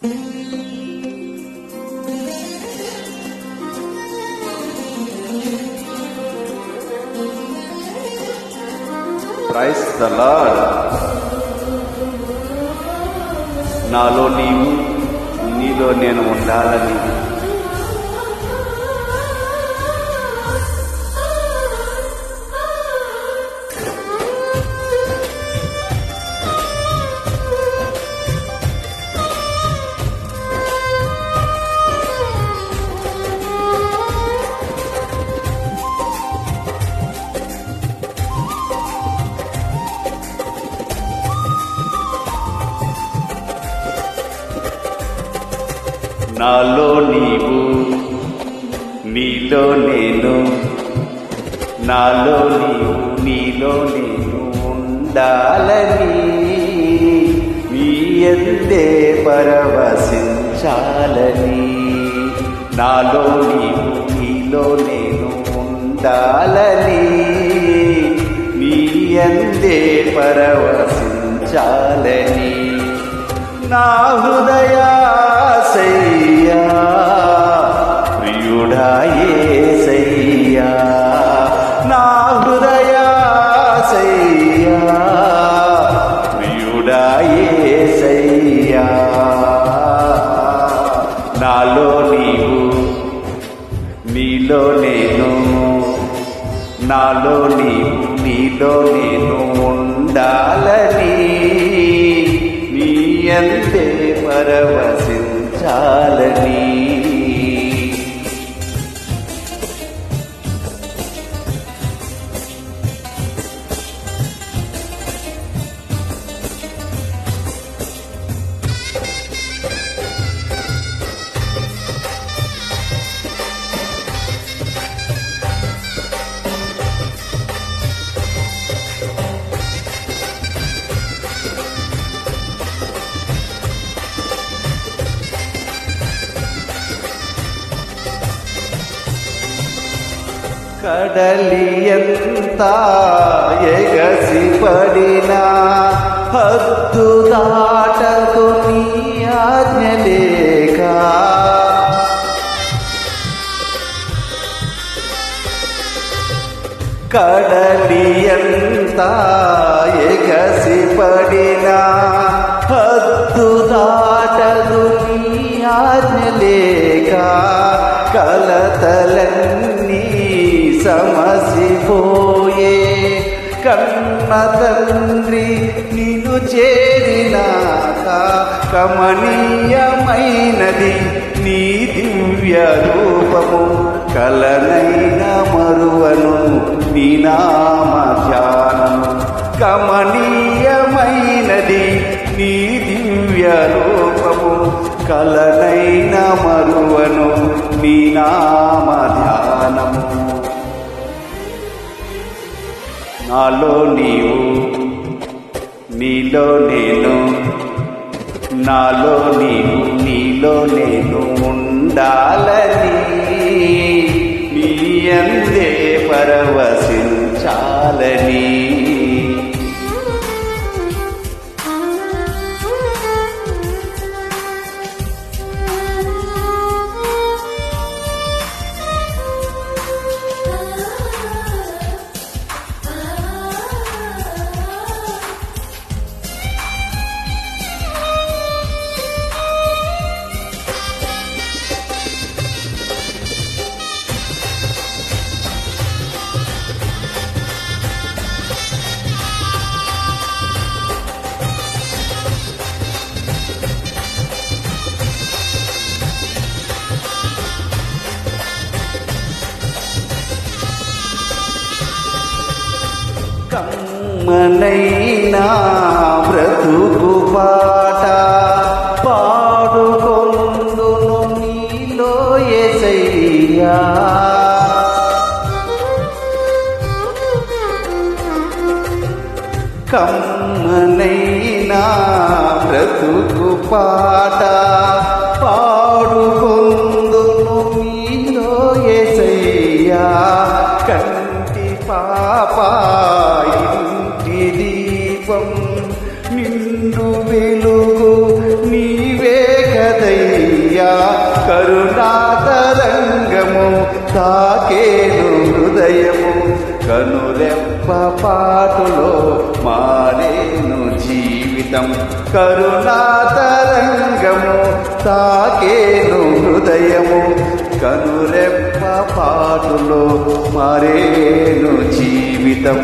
Praise the lord. నాలో నీవు, నీలో నేను ఉండాలని నాలో నీవు, నీలో నేను, నాలో నీవు, నీలో నేను ఉండాలని నీ యందే పరవశించాలని. నాలో నీవు, నీలో నేను ఉండాలని నీ యందే పరవశించాలని. నా హృదయాసయ్యా ప్రియుడా యేసయ్యా, నా హృదయాసయ్యా ప్రియుడా యేసయ్యా. నాలో నీవు, నీలో నేను, నాలో నీవు, నీలో నేను ఉండాలని నీ యందే పరవశించాలని. కడలి ఎంత ఎగసి పడినా హద్దు దాటదు నీ ఆజ్ఞ లేక. కడలి ఎంత ఎగసి పడినా హద్దు దాటదు నీ ఆజ్ఞ లేక. కలతలన్నీ సమసిపోయే కన్న తండ్రి నిన్ను చేరినాక కమనీయమైనది నీ దివ్య రూపము. కలనైన మరువను నీ నామ ధ్యానము. కమనీయమైనది నీ దివ్య రూపము, కలనైన మరువను నీ నామ ధ్యానము. నాలో నీవు, నీలో నేను, నాలో నీవు, నీలో నేను ఉండాలని నీ యందే పరవశించాలని. కమ్మనైనా బ్రతుకు పాట పాడుకొందును నీలో యేసయ్యా. కమ్మనైనా బ్రతుకు పాట పాడుకొందును నీలో యేసయ్యా. కంటి పాప ఇంటి దీపం నిండు వెలుగు నీవే కదా. కరుణాతరంగము తాకేను హృదయము కనురెప్ప పాటులో మారేను జీవితం కరుణాతరంగము తాకేను హృదయము కనురెప్ప పాటులో మారేను జీవితం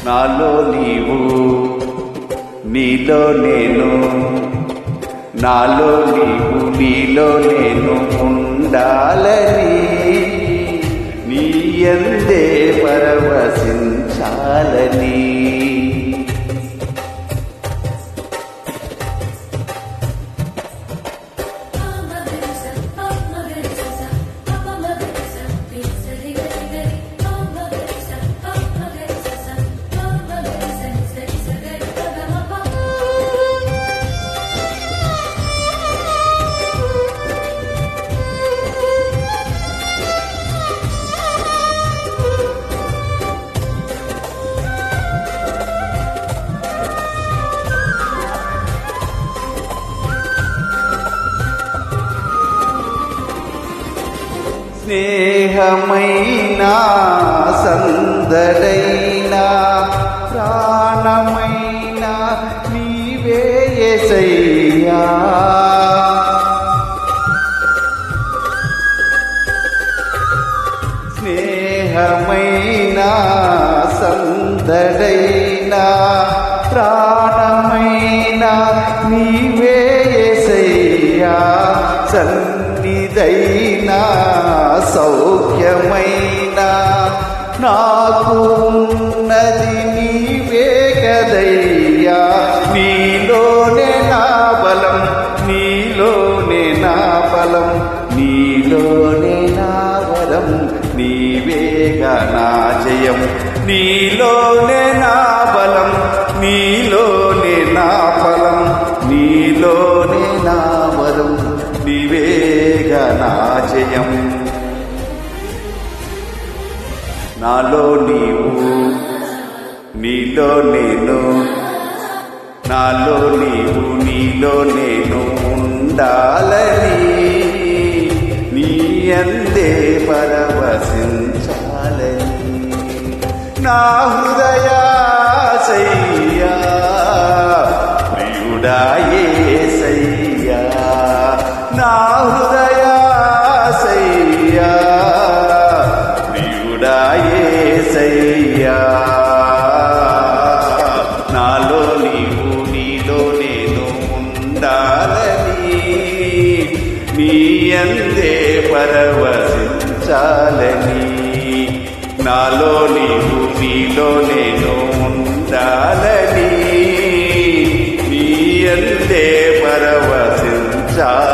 నాలో నీవు నీలో నేను నాలో నీవు నీలో నేను ఉండాలని నీ యందే పరవశించాలని స్నేహమైనా సందడైనా ప్రాణమైనా నీవే యేసయ్యా స్నేహమైనా సందడైనా ప్రాణమైనా నీవే యేసయ్యా సన్నిధైనా సౌఖ్యమైనా నాకు ఉన్నది నీవే కదయ్యా నీలోనే నా బలం నీలోనే నా బలం నీలోనే నా వరం నీవేగా నా జయం నీలోనే నా బలం నీలోనే నా ఫలం నీలోనే నా వరం నీవేగా నా జయం నాలో నీవు నీలో నేను నాలో నీవు నీలో నేను ఉండాలని నీ అందే పరవశించాలని నా హృదయాశయ్యా ప్రియుడా యేసయ్యా నా హృదయాశయ్యా ప్రియుడా యేసయ్యా నాలో నీవు నీలో నేను ఉండాలని నీ అందే పరవశించాలని నాలో నీవు నీలో నేను ఉండాలని నీ అందే పరవశించాలని